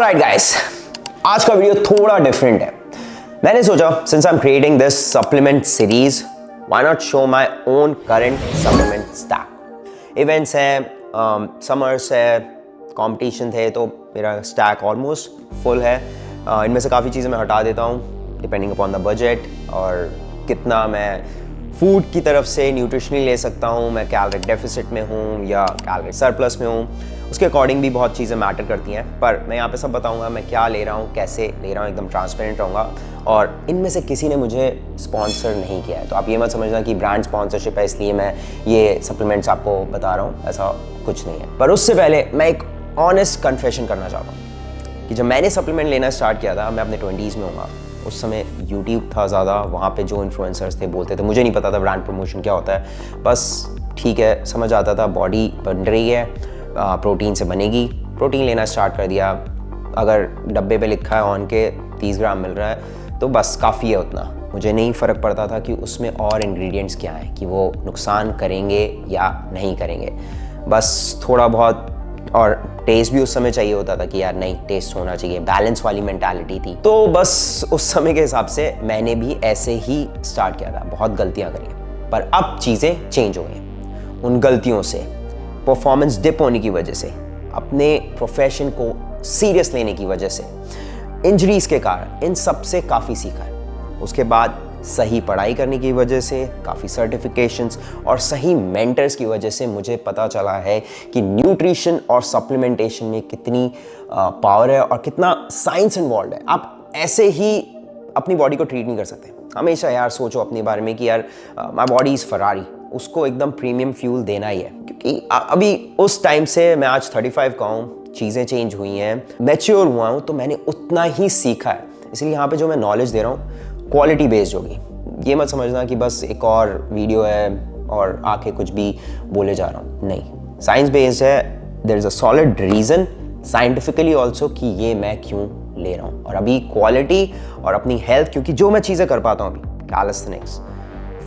Alright guys, आज का video थोड़ा डिफरेंट है। मैंने सोचा since I am creating this supplement series, why not show my own current supplement stack. Events हैं, समर्स है, कंपटीशन थे, तो मेरा स्टैक ऑलमोस्ट फुल है। इनमें से काफ़ी चीज़ें मैं हटा देता हूँ डिपेंडिंग अपॉन द बजट और कितना मैं फूड की तरफ से न्यूट्रिशनली ले सकता हूँ, मैं कैलोरी डेफिसिट में हूँ या कैलोरी सरप्लस में हूँ, उसके अकॉर्डिंग भी बहुत चीज़ें मैटर करती हैं। पर मैं यहाँ पे सब बताऊँगा मैं क्या ले रहा हूँ, कैसे ले रहा हूँ, एकदम ट्रांसपेरेंट रहूँगा। और इनमें से किसी ने मुझे स्पॉन्सर नहीं किया है, तो आप ये मत समझना कि ब्रांड स्पॉन्सरशिप है इसलिए मैं ये सप्लीमेंट्स आपको बता रहा हूँ, ऐसा कुछ नहीं है। पर उससे पहले मैं एक ऑनेस्ट कन्फेशन करना चाहता हूँ कि जब मैंने सप्लीमेंट लेना स्टार्ट किया था, मैं अपने 20s में हूँगा, उस समय यूट्यूब था ज़्यादा, वहाँ पे जो इन्फ्लुएंसर्स थे बोलते थे, मुझे नहीं पता था ब्रांड प्रमोशन क्या होता है, बस ठीक है समझ आता था बॉडी बन रही है, प्रोटीन से बनेगी, प्रोटीन लेना स्टार्ट कर दिया। अगर डब्बे पे लिखा है ऑन के 30 ग्राम मिल रहा है तो बस काफ़ी है उतना, मुझे नहीं फ़र्क पड़ता था कि उसमें और इंग्रेडिएंट्स क्या हैं, कि वो नुकसान करेंगे या नहीं करेंगे, बस थोड़ा बहुत। और टेस्ट भी उस समय चाहिए होता था कि यार नहीं, टेस्ट होना चाहिए, बैलेंस वाली मेंटालिटी थी। तो बस उस समय के हिसाब से मैंने भी ऐसे ही स्टार्ट किया था, बहुत गलतियां करी, पर अब चीज़ें चेंज हो गई। उन गलतियों से, परफॉर्मेंस डिप होने की वजह से, अपने प्रोफेशन को सीरियस लेने की वजह से, इंजरीज के कारण, इन सब से काफ़ी सीखा है। उसके बाद सही पढ़ाई करने की वजह से, काफ़ी सर्टिफिकेशंस और सही मेंटर्स की वजह से मुझे पता चला है कि न्यूट्रिशन और सप्लीमेंटेशन में कितनी पावर है और कितना साइंस इन्वॉल्व है। आप ऐसे ही अपनी बॉडी को ट्रीट नहीं कर सकते। हमेशा यार सोचो अपने बारे में कि यार माई बॉडी इज़ फरारी, उसको एकदम प्रीमियम फ्यूल देना ही है। क्योंकि अभी उस टाइम से मैं आज 35 का हूँ, चीज़ें चेंज हुई हैं, मैच्योर हुआ हूँ, तो मैंने उतना ही सीखा है। इसलिए यहाँ पे जो मैं नॉलेज दे रहा हूँ क्वालिटी बेस्ड होगी। ये मत समझना कि बस एक और वीडियो है और आके कुछ भी बोले जा रहा हूँ, नहीं, साइंस बेस्ड है। There is a solid reason scientifically also कि ये मैं क्यों ले रहा हूँ। और अभी क्वालिटी और अपनी हेल्थ, क्योंकि जो मैं चीज़ें कर पाता हूँ अभी, कैलिस्थेनिक्स,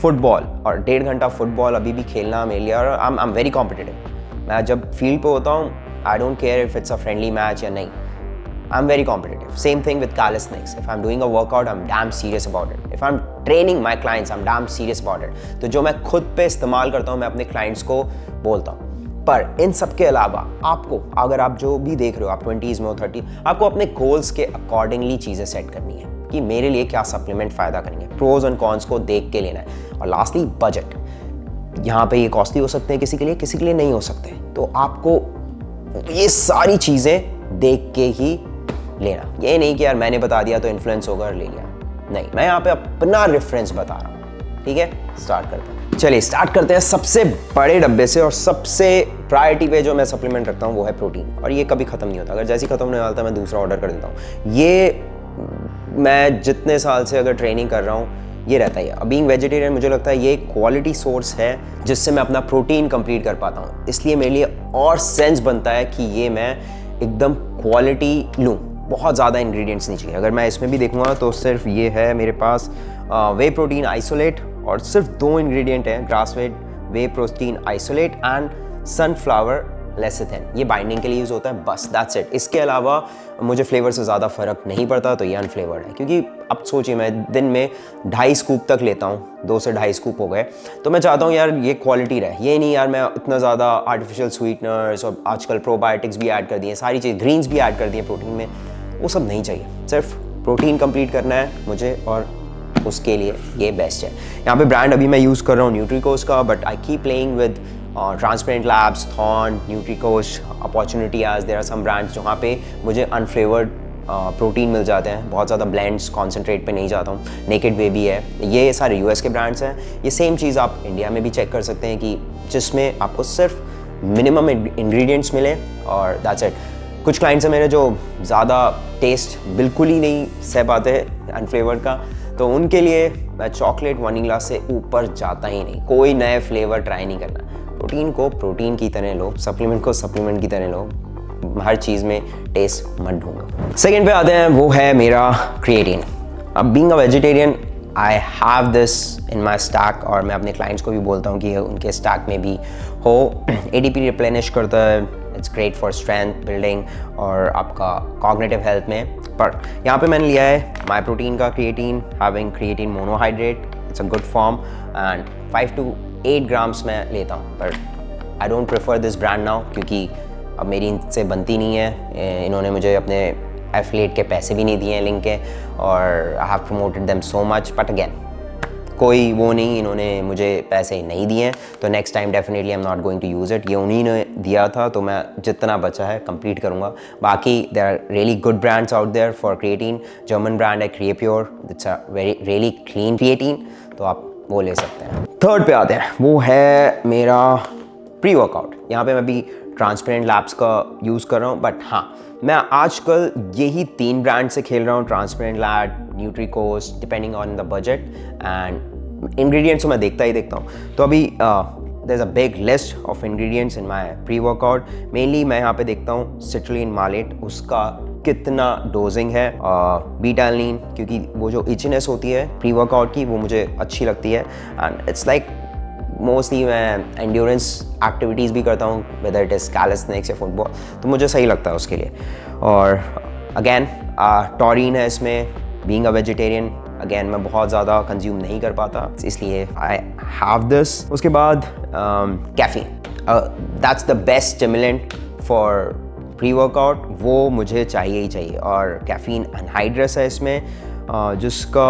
फुटबॉल और 1.5 घंटा फुटबॉल अभी भी खेलना मेरे लिए, और आई एम वेरी कॉम्पिटिटिव। मैं जब फील्ड पे होता हूँ, I don't care if it's a friendly match या नहीं, I'm very competitive. Same thing with calisthenics. If I'm doing a workout, I'm damn serious about it. If I'm training my clients, I'm damn serious about it. तो जो मैं खुद पे इस्तेमाल करता हूँ, मैं अपने clients को बोलता हूँ। पर इन सब के अलावा आपको, अगर आप जो भी देख रहे हो, आप 20s में हो, 30, आपको अपने गोल्स के अकॉर्डिंगली चीज़ें सेट करनी है कि मेरे लिए क्या सप्लीमेंट फ़ायदा करेंगे, प्रोज एंड कॉन्स को देख के लेना है। और लास्टली बजट, यहाँ पे ये कॉस्टली हो सकते हैं किसी के लिए नहीं हो सकते, तो आपको ये सारी चीज़ें देख के ही लेना। ये नहीं कि यार मैंने बता दिया तो इन्फ्लुएंस होगा और ले लिया, नहीं, मैं यहाँ पे अपना रेफरेंस बता रहा हूँ। ठीक है, स्टार्ट करते हैं। चलिए स्टार्ट करते हैं सबसे बड़े डब्बे से, और सबसे प्रायोरिटी पे जो मैं सप्लीमेंट रखता हूँ वो है प्रोटीन। और ये कभी ख़त्म नहीं होता, अगर जैसे ही ख़त्म होने वाला था मैं दूसरा ऑर्डर कर देता हूँ। ये मैं जितने साल से अगर ट्रेनिंग कर रहा हूँ ये रहता ही है। बीइंग वेजिटेरियन मुझे लगता है ये क्वालिटी सोर्स है जिससे मैं अपना प्रोटीन कंप्लीट कर पाता हूँ, इसलिए मेरे लिए और सेंस बनता है कि ये मैं एकदम क्वालिटी लूँ, बहुत ज़्यादा इंग्रेडिएंट्स नहीं चाहिए। अगर मैं इसमें भी देखूँगा तो सिर्फ ये है मेरे पास वे प्रोटीन आइसोलेट, और सिर्फ 2 इंग्रेडिएंट हैं, grassfed whey protein isolate and sunflower lecithin. ये बाइंडिंग के लिए यूज़ होता है, बस दैट्स इट। इसके अलावा मुझे फ्लेवर से ज़्यादा फ़र्क नहीं पड़ता, तो ये अनफ्लेवर्ड है। क्योंकि अब सोचिए मैं दिन में 2.5 स्कूप तक लेता हूँ, 2 से 2.5 स्कूप हो गए, तो मैं चाहता हूँ यार ये क्वालिटी रहे। ये नहीं यार मैं इतना ज़्यादा आर्टिफिशियल स्वीटनर्स और आजकल प्रोबायोटिक्स भी ऐड कर दिए, सारी चीज़, ग्रीन्स भी ऐड कर दिए प्रोटीन में, वो सब नहीं चाहिए। सिर्फ प्रोटीन कंप्लीट करना है मुझे, और उसके लिए ये बेस्ट है। यहाँ पे ब्रांड अभी मैं यूज़ कर रहा हूँ न्यूट्रिकोस का, but I keep playing with Transparent Labs, Thorne, Nutricost, opportunities. There are some brands जहाँ पे मुझे अनफ्लेवर्ड प्रोटीन मिल जाते हैं, बहुत ज़्यादा ब्लेंड्स कॉन्सेंट्रेट पे नहीं जाता हूँ। नेकेड वे भी है, ये सारे यूएस के ब्रांड्स हैं। ये सेम चीज़ आप इंडिया में भी चेक कर सकते हैं कि जिसमें आपको सिर्फ मिनिमम इंग्रेडिएंट्स मिले, और दैट्स इट। कुछ क्लाइंट्स हैं मेरे जो ज़्यादा टेस्ट बिल्कुल ही नहीं सह पाते अनफ्लेवर्ड का, तो उनके लिए मैं चॉकलेट वनीला से ऊपर जाता ही नहीं, कोई नए फ्लेवर ट्राई नहीं करना। प्रोटीन को प्रोटीन की तरह लो, सप्लीमेंट को सप्लीमेंट की तरह लो, हर चीज़ में टेस्ट मत ढूंढो। सेकेंड पे आते हैं, वो है मेरा क्रिएटिन। अब being a vegetarian I have this in my stack, और मैं अपने क्लाइंट्स को भी बोलता हूँ कि उनके स्टैक में भी हो। ADP रिप्लेनिश करता है, it's great for strength building और आपका कॉग्निटिव हेल्थ में। पर यहाँ पे मैंने लिया है माई प्रोटीन का creatine, having creatine monohydrate, it's a good form and 5 to 8 grams मैं लेता हूँ। पर I don't prefer this brand now क्योंकि अब मेरी इनसे बनती नहीं है। इन्होंने मुझे अपने एफिलिएट के पैसे भी नहीं दिए हैं लिंक के, और I have promoted them so much, but again कोई वो नहीं, इन्होंने मुझे पैसे नहीं दिए हैं तो next time definitely I am not going to use it. ये उन्हीं ने दिया था तो मैं जितना बचा है कंप्लीट करूँगा। बाकी there are really good brands out there for creatine. German brand है Creapure, it's a very really clean creatine, तो आप वो ले सकते हैं। थर्ड पे आते हैं, वो है मेरा प्री वर्कआउट। यहाँ पे मैं भी ट्रांसपेरेंट लैब्स का यूज़ कर रहा हूँ, बट हाँ मैं आजकल यही 3 ब्रांड से खेल रहा हूँ, transparent lab, Nutricost, depending on the budget and ingredients तो मैं देखता ही देखता हूँ। तो अभी there is a big list of ingredients in my pre workout. Mainly मैं यहाँ पे देखता हूँ सिट्रुलिन मालेट, उसका कितना डोजिंग है, बीटा एलानिन, क्योंकि वो जो इचनेस होती है प्री वर्कआउट की वो मुझे अच्छी लगती है एंड इट्स लाइक मोस्टली मैं एंड्योरेंस एक्टिविटीज़ भी करता हूँ, वेदर इट इज़ कैलिस्थेनिक्स या फुटबॉल, तो मुझे सही लगता है उसके लिए। और अगेन टॉरिन है इसमें, बीइंग अ वेजिटेरियन अगेन मैं बहुत ज़्यादा कंज्यूम नहीं कर पाता, इसलिए आई हैव दिस। उसके बाद caffeine, that's the best stimulant for pre workout, वो मुझे चाहिए ही चाहिए। और कैफीन अनहाइड्रस है इसमें, जिसका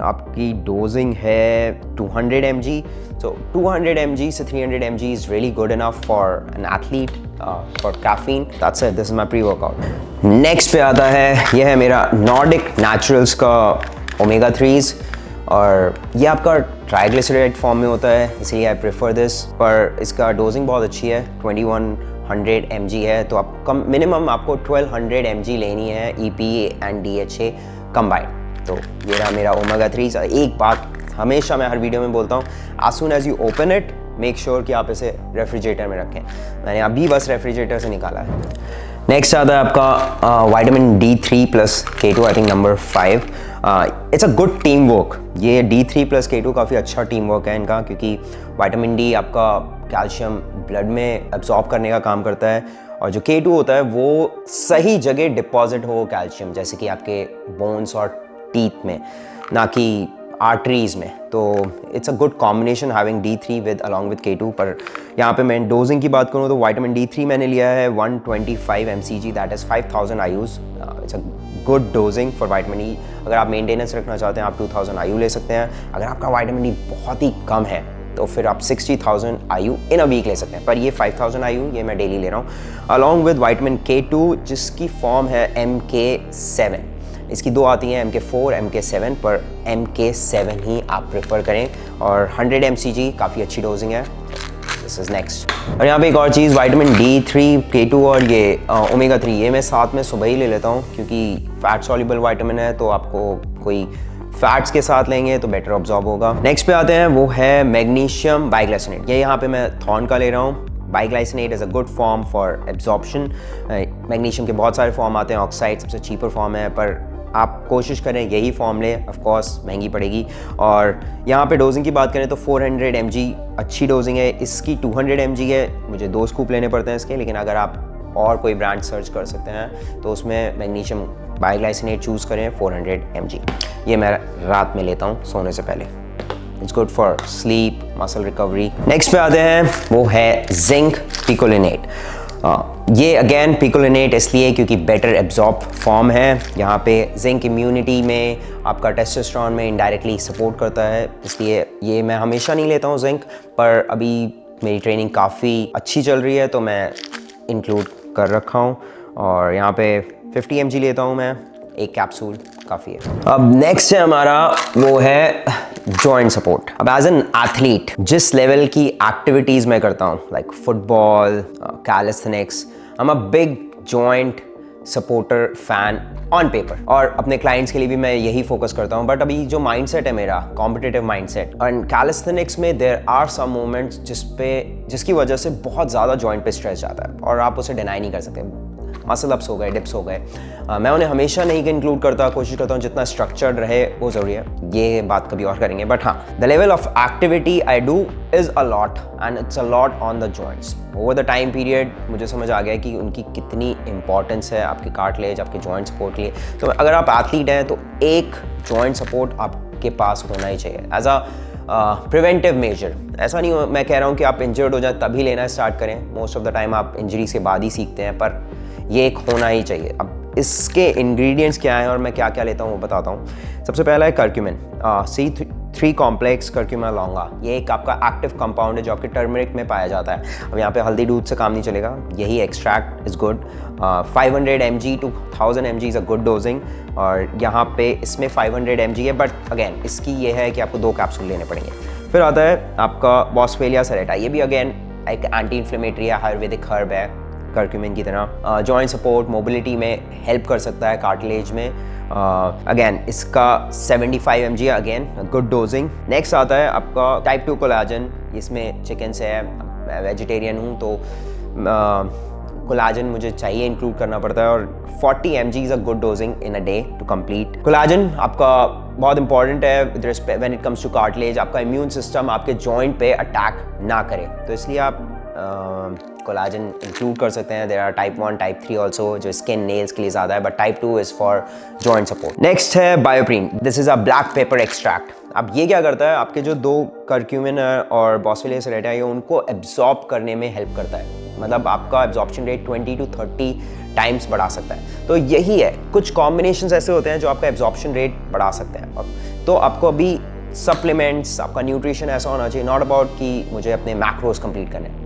आपकी डोजिंग है 200 mg। So 200 mg से 300 mg is really good enough for an athlete for caffeine. That's it. This is my pre-workout. Next पे आता है, यह है मेरा Nordic Naturals का ओमेगा 3s, और ये आपका ट्राइग्लिसराइड फॉर्म में होता है, इसलिए आई प्रेफर दिस। पर इसका डोजिंग बहुत अच्छी है, 2100 mg है, तो आप कम मिनिमम आपको 1200 mg लेनी है EPA एंड DHA कंबाइंड। तो ये रहा मेरा ओमेगा 3। एक बात हमेशा मैं हर वीडियो में बोलता हूँ, as soon as you open it make sure कि आप इसे रेफ्रिजरेटर में रखें। मैंने अभी बस रेफ्रिजरेटर से निकाला है। नेक्स्ट आता है आपका vitamin D3 plus K2, I think number 5। It's a good team work. ये D3 प्लस K2 काफ़ी अच्छा टीम वर्क है इनका, क्योंकि विटामिन D आपका कैल्शियम ब्लड में एब्जॉर्ब करने का काम करता है, और जो K2 होता है वो सही जगह डिपॉजिट हो कैल्शियम, जैसे कि आपके बोन्स और टीथ में, ना कि आर्टरीज में। तो it's a good combination having D3 with along with K2। पर यहाँ पे मैं डोजिंग की बात करूँ तो विटामिन D3 मैंने लिया है 125 mcg, that is 5000 IUs। It's a good dosing for vitamin E। अगर आप मेंटेनेंस रखना चाहते हैं आप 2000 IU ले सकते हैं। अगर आपका विटामिन D बहुत ही कम है तो फिर आप 60,000 IU इन अ वीक ले सकते हैं। पर ये 5000 IU ये मैं डेली ले रहा हूँ, अलॉन्ग विद विटामिन K2 जिसकी फॉर्म है MK7। इसकी 2 आती हैं, MK4 MK7, पर MK7 ही आप प्रेफर करें, और 100 mcg काफ़ी अच्छी डोजिंग है। This is next. और यहाँ पे एक और चीज़, विटामिन D3 K2 और ये ओमेगा 3 ये मैं साथ में सुबह ही ले लेता हूँ, क्योंकि फैट सॉल्युबल विटामिन है, तो आपको कोई फैट्स के साथ लेंगे तो बेटर ऑब्जॉर्ब होगा। नेक्स्ट पे आते हैं, वो है मैग्नीशियम बाइग्लाइसिनेट। ये यहाँ पे मैं थॉर्न का ले रहा हूँ। Bisglycinate is a good form for absorption. Magnesium के बहुत सारे फॉर्म आते हैं, ऑक्साइड सबसे चीपर फॉर्म है, पर आप कोशिश करें यही फॉर्म लें, ऑफ कोर्स महंगी पड़ेगी। और यहाँ पे डोजिंग की बात करें तो 400 mg अच्छी डोजिंग है, इसकी 200 mg है, मुझे 2 स्कूप लेने पड़ते हैं इसके। लेकिन अगर आप और कोई ब्रांड सर्च कर सकते हैं तो उसमें मैग्नीशियम बाइग्लाइसिनेट चूज़ करें 400 mg। ये मैं रात में लेता हूँ सोने से पहले। It's good for sleep, muscle recovery. Next पे आते हैं, वो है जिंक पिकोलिनेट। ये अगेन पिकोलिनेट इसलिए क्योंकि बेटर एब्जॉर्ब फॉर्म है। यहाँ पे जिंक इम्यूनिटी में, आपका टेस्टोस्टेरोन में इनडायरेक्टली सपोर्ट करता है, इसलिए ये मैं हमेशा नहीं लेता हूँ जिंक, पर अभी मेरी ट्रेनिंग काफ़ी अच्छी चल रही है तो मैं इंक्लूड कर रखा हूँ। और यहाँ पे 50 mg लेता हूँ मैं, एक कैप्सूल काफ़ी है। अब नेक्स्ट है हमारा, वो है जॉइंट सपोर्ट। अब एज एन एथलीट जिस लेवल की एक्टिविटीज़ मैं करता हूँ, like football, calisthenics, I am a big joint supporter fan on paper, और अपने क्लाइंट्स के लिए भी मैं यही फोकस करता हूँ। बट अभी जो माइंडसेट है मेरा, कॉम्पिटिटिव माइंडसेट, एंड कैलिस्थेनिक्स में देयर आर सम मोमेंट्स जिसकी वजह से बहुत ज़्यादा जॉइंट पे स्ट्रेस जाता है, और आप उसे डिनाई नहीं कर सकते। मसल अप्स हो गए, डिप्स हो गए, मैं उन्हें हमेशा नहीं इंक्लूड करता, कोशिश करता हूँ जितना स्ट्रक्चर्ड रहे वो ज़रूरी है, ये बात कभी और करेंगे। बट हाँ, the level of activity I do is a lot and it's a lot on the joints. Over the time period मुझे समझ आ गया कि उनकी कितनी इंपॉर्टेंस है आपके कार्टिलेज, आपके जॉइंट सपोर्ट के लिए। तो अगर आप एथलीट हैं तो एक जॉइंट सपोर्ट आपके पास होना ही चाहिए एज अ प्रिवेंटिव मेजर। ऐसा नहीं मैं कह रहा हूँ कि आप इंजर्ड हो जाए तभी लेना स्टार्ट करें, मोस्ट ऑफ द टाइम आप इंजरी के बाद ही सीखते हैं, पर ये एक होना ही चाहिए। अब इसके इंग्रेडिएंट्स क्या हैं और मैं क्या क्या लेता हूँ वो बताता हूँ। सबसे पहला है करक्यूमिन, C3 कॉम्प्लेक्स कर्क्यूमिन लॉन्गा। ये एक आपका एक्टिव कंपाउंड है जो आपके टर्मरिक में पाया जाता है। अब यहाँ पे हल्दी दूध से काम नहीं चलेगा, यही extract is good. 500 mg to 1000 mg is a good dosing, और यहाँ पे इसमें 500 mg है, बट अगेन इसकी ये है कि आपको 2 कैप्सूल लेने पड़ेंगे। फिर आता है आपका बॉस्वेलिया सेरेटा, ये भी अगेन एक एंटी इन्फ्लेमेटरी है, आयुर्वेदिक हर्ब है कर्क्यूमिन की तरह। जॉइंट सपोर्ट, मोबिलिटी में हेल्प कर सकता है, कार्टिलेज में। अगेन इसका 75 mg, again good dosing. Next आता है आपका टाइप 2 कोलाजन, इसमें चिकन से है, मैं वेजिटेरियन हूँ तो कोलाजन मुझे चाहिए, इंक्लूड करना पड़ता है, और 40 mg is a good dosing in a day to complete. Collagen आपका बहुत इंपॉर्टेंट है with respect when it comes to cartilage. आपका इम्यून सिस्टम आपके जॉइंट पे अटैक ना करे, तो इसलिए आप कोलाजन इंक्लूड कर सकते हैं। There are type 1, type 3 also, जो स्किन नेल्स के लिए ज़्यादा है, but type 2 is for joint support. Next है BioPerine, this is a black pepper extract. अब ये क्या करता है, आपके जो 2 कर्क्यूमिन और बॉस्वेलिया सेरेटा है, उनको एब्जॉर्ब करने में हेल्प करता है, मतलब आपका एब्जॉर्प्शन रेट 20 to 30 टाइम्स बढ़ा सकता है। तो यही है, कुछ कॉम्बिनेशंस ऐसे होते हैं जो आपका एब्जॉर्प्शन रेट बढ़ा सकते हैं। तो आपको अभी सप्लीमेंट्स, आपका न्यूट्रिशन ऐसा होना चाहिए, नॉट अबाउट कि मुझे अपने मैक्रोज कंप्लीट करने हैं,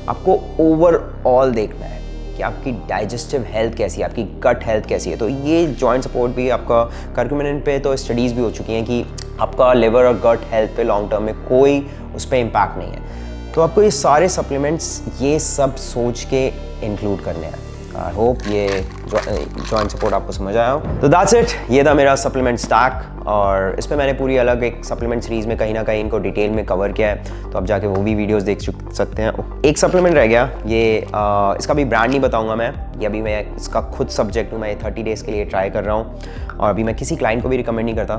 आपको ओवरऑल देखना है कि आपकी डाइजेस्टिव हेल्थ कैसी है, आपकी गट हेल्थ कैसी है। तो ये जॉइंट सपोर्ट भी आपका कर्क्यूमिन पे तो स्टडीज़ भी हो चुकी हैं कि आपका लिवर और गट हेल्थ पे लॉन्ग टर्म में कोई उस पर इम्पैक्ट नहीं है। तो आपको ये सारे सप्लीमेंट्स ये सब सोच के इंक्लूड करने हैं। आई होप ये जॉइंट सपोर्ट आपको समझ आया हो। तो दैट्स इट, ये था मेरा सप्लीमेंट स्टैक, और इसमें मैंने पूरी अलग एक सप्लीमेंट सीरीज़ में कहीं ना कहीं इनको डिटेल में कवर किया है, तो आप जाके वो भी वीडियोस देख सकते हैं। एक सप्लीमेंट रह गया, ये इसका भी ब्रांड नहीं बताऊंगा मैं, ये अभी मैं इसका खुद सब्जेक्ट हूँ, मैं 30 डेज़ के लिए ट्राई कर रहा हूँ, और अभी मैं किसी क्लाइंट को भी रिकमेंड नहीं करता।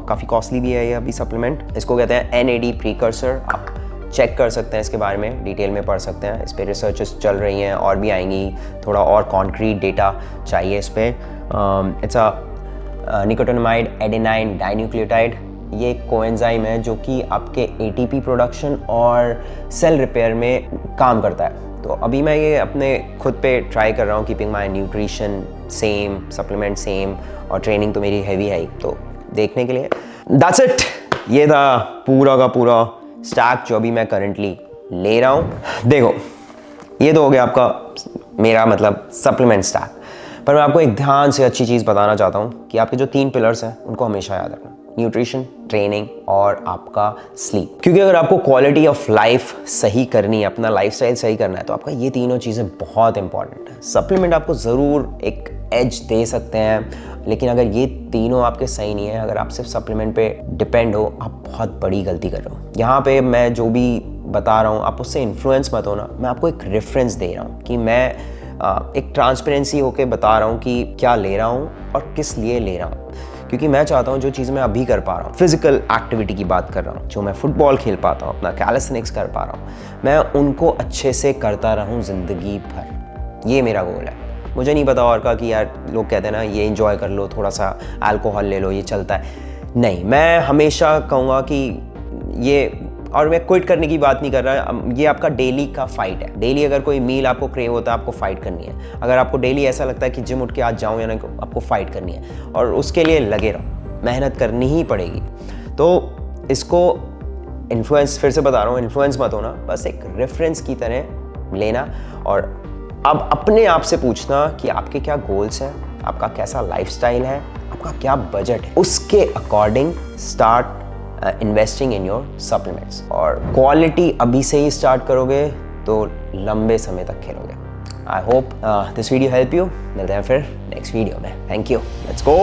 काफ़ी कॉस्टली भी है ये अभी सप्लीमेंट, इसको कहते हैं NAD प्रीकर्सर। आप चेक कर सकते हैं, इसके बारे में डिटेल में पढ़ सकते हैं, इस पर रिसर्चेस चल रही हैं और भी आएंगी, थोड़ा और कॉन्क्रीट डेटा चाहिए इस पर। It's a nicotinamide adenine dinucleotide, ये एक कोएंजाइम है जो कि आपके ATP प्रोडक्शन और सेल रिपेयर में काम करता है। तो अभी मैं ये अपने खुद पे ट्राई कर रहा हूँ, keeping my nutrition same, supplement same, और ट्रेनिंग तो मेरी हैवी है ही, तो देखने के लिए दैट्स इट। ये था पूरा का पूरा स्टैक जो अभी मैं करंटली ले रहा हूँ। देखो, ये तो हो गया आपका मेरा मतलब सप्लीमेंट स्टैक, पर मैं आपको एक ध्यान से अच्छी चीज़ बताना चाहता हूँ कि आपके जो 3 पिलर्स हैं उनको हमेशा याद रखना, न्यूट्रिशन, ट्रेनिंग और आपका स्लीप। क्योंकि अगर आपको क्वालिटी ऑफ लाइफ सही करनी है, अपना लाइफस्टाइल सही करना है, तो आपका ये तीनों चीज़ें बहुत इंपॉर्टेंट है। सप्लीमेंट आपको ज़रूर एक एज दे सकते हैं, लेकिन अगर ये तीनों आपके सही नहीं है, अगर आप सिर्फ सप्लीमेंट पे डिपेंड हो, आप बहुत बड़ी गलती कर रहे हो। यहाँ पे मैं जो भी बता रहा हूँ, आप उससे इन्फ्लुएंस मत होना, मैं आपको एक रेफरेंस दे रहा हूँ कि मैं एक ट्रांसपेरेंसी होके बता रहा हूँ कि क्या ले रहा हूँ और किस लिए ले रहा हूँ। क्योंकि मैं चाहता हूँ जो चीज़ मैं अभी कर पा रहा हूँ, फिजिकल एक्टिविटी की बात कर रहा हूँ, जो मैं फुटबॉल खेल पाता हूँ, अपना कैलिस्थेनिक्स कर पा रहा हूँ, मैं उनको अच्छे से करता रहूँ ज़िंदगी भर। ये मेरा गोल है। मुझे नहीं पता और का कि यार लोग कहते हैं ना ये एंजॉय कर लो, थोड़ा सा अल्कोहल ले लो, ये चलता है। नहीं, मैं हमेशा कहूँगा कि ये, और मैं क्विट करने की बात नहीं कर रहा, ये आपका डेली का फाइट है। डेली अगर कोई मील आपको क्रेव होता है, आपको फाइट करनी है। अगर आपको डेली ऐसा लगता है कि जिम उठ के आज जाऊँ या नहीं, आपको फाइट करनी है, और उसके लिए लगे रहो, मेहनत करनी ही पड़ेगी। तो इसको इन्फ्लुएंस, फिर से बता रहा हूँ, इन्फ्लुएंस मत होना, बस एक रेफरेंस की तरह लेना, और अब अपने आप से पूछना कि आपके क्या गोल्स हैं, आपका कैसा लाइफस्टाइल है, आपका क्या बजट है, उसके according start investing in your supplements. और क्वालिटी अभी से ही स्टार्ट करोगे तो लंबे समय तक खेलोगे। I hope this video help you. मिलते हैं फिर नेक्स्ट वीडियो में। Thank you, let's go.